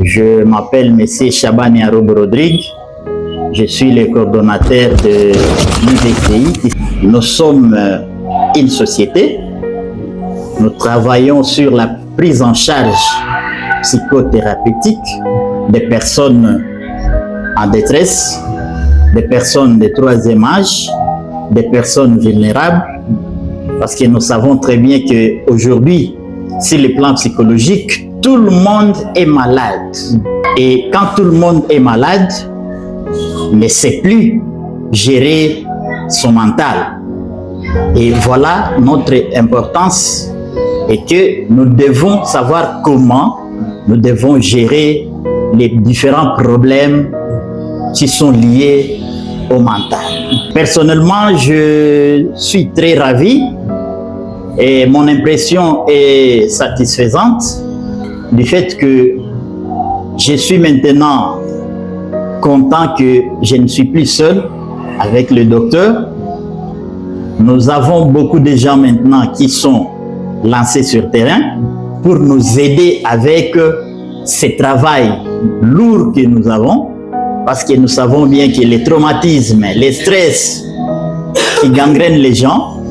Je m'appelle M. Chabani Aroub Rodrigue. Je suis le coordonnateur de l'UVCI. Nous sommes une société. Nous travaillons sur la prise en charge psychothérapeutique des personnes en détresse, des personnes de troisième âge, des personnes vulnérables, parce que nous savons très bien qu'aujourd'hui, sur le plan psychologique, tout le monde est malade. Et quand tout le monde est malade, ne sait plus gérer son mental. Et voilà notre importance, et que nous devons savoir comment nous devons gérer les différents problèmes qui sont liés au mental. Personnellement, je suis très ravi et mon impression est satisfaisante du fait que je suis maintenant content que je ne suis plus seul avec le docteur. Nous avons beaucoup de gens maintenant qui sont lancés sur terrain pour nous aider avec ce travail lourd que nous avons, parce que nous savons bien que les traumatismes, les stress qui gangrènent les gens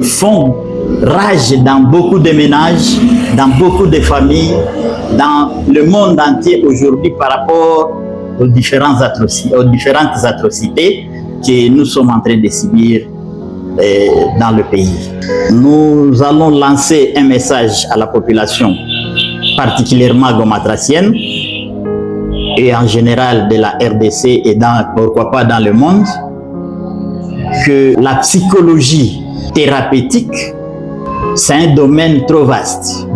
font rage dans beaucoup de ménages, dans beaucoup de familles, dans le monde entier aujourd'hui par rapport aux différentes atrocités que nous sommes en train de subir dans le pays. Nous allons lancer un message à la population, particulièrement gomatracienne, et en général de la RDC et pourquoi pas dans le monde, que la psychologie thérapeutique, c'est un domaine trop vaste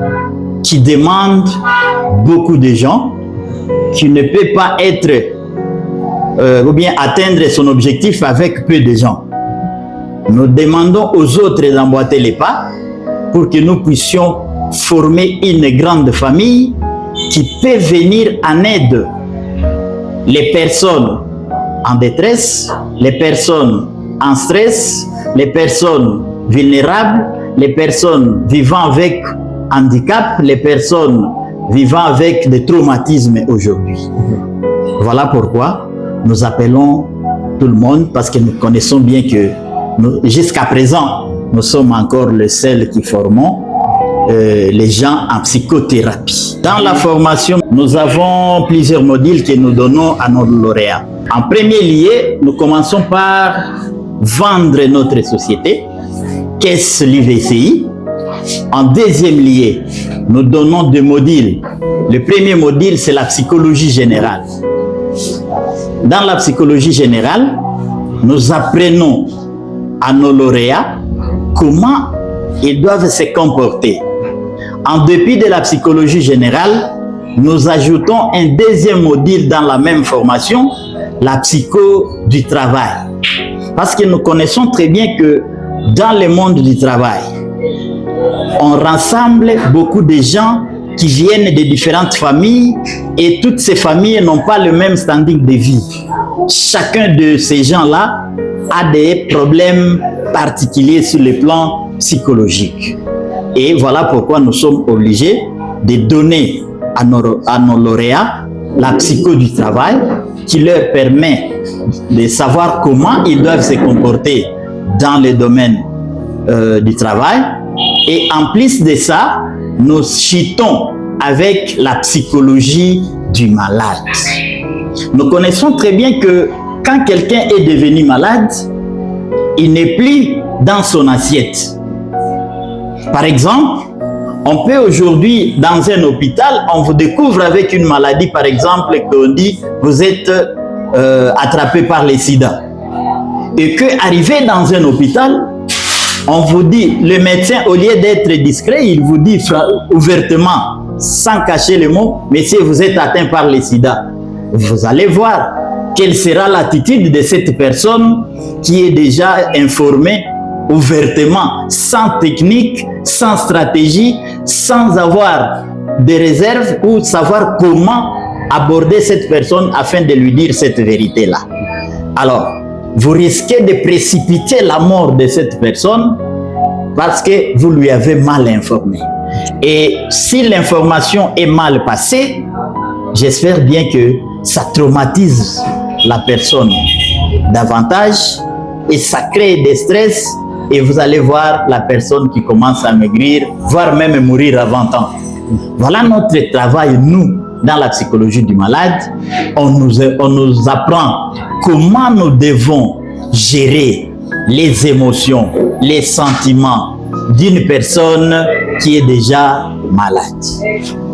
qui demande beaucoup de gens, qui ne peut pas être ou bien atteindre son objectif avec peu de gens. Nous demandons aux autres d'emboîter les pas pour que nous puissions former une grande famille qui peut venir en aide les personnes en détresse, les personnes en stress, les personnes vulnérables, les personnes vivant avec handicap, les personnes vivant avec des traumatismes aujourd'hui. Voilà pourquoi nous appelons tout le monde, parce que nous connaissons bien que jusqu'à présent, nous sommes encore les seuls qui formons les gens en psychothérapie. Dans la formation, nous avons plusieurs modules que nous donnons à nos lauréats. En premier lieu, nous commençons par vendre notre société. Qu'est-ce l'UVCI? En deuxième lieu, nous donnons deux modules. Le premier module, c'est la psychologie générale. Dans la psychologie générale, nous apprenons à nos lauréats comment ils doivent se comporter. En dépit de la psychologie générale, nous ajoutons un deuxième module dans la même formation, la psycho du travail. Parce que nous connaissons très bien que dans le monde du travail, on rassemble beaucoup de gens qui viennent de différentes familles, et toutes ces familles n'ont pas le même standing de vie. Chacun de ces gens-là a des problèmes particuliers sur le plan psychologique. Et voilà pourquoi nous sommes obligés de donner à nos lauréats la psycho du travail, qui leur permet de savoir comment ils doivent se comporter dans le domaine du travail. Et en plus de ça, nous chutons avec la psychologie du malade. Nous connaissons très bien que quand quelqu'un est devenu malade, il n'est plus dans son assiette. Par exemple, on peut aujourd'hui, dans un hôpital, on vous découvre avec une maladie, par exemple, qu'on dit vous êtes attrapé par le sida. Et qu'arrivé dans un hôpital, on vous dit, le médecin, au lieu d'être discret, il vous dit ouvertement, sans cacher le mot, monsieur, vous êtes atteint par le sida. Vous allez voir quelle sera l'attitude de cette personne qui est déjà informée ouvertement, sans technique, sans stratégie, sans avoir de réserve ou savoir comment aborder cette personne afin de lui dire cette vérité-là. Alors, vous risquez de précipiter la mort de cette personne parce que vous lui avez mal informé. Et si l'information est mal passée, j'espère bien que ça traumatise la personne davantage et ça crée des stress et vous allez voir la personne qui commence à maigrir, voire même mourir avant temps. Voilà notre travail, nous, dans la psychologie du malade. On nous apprend comment nous devons gérer les émotions, les sentiments d'une personne qui est déjà malade.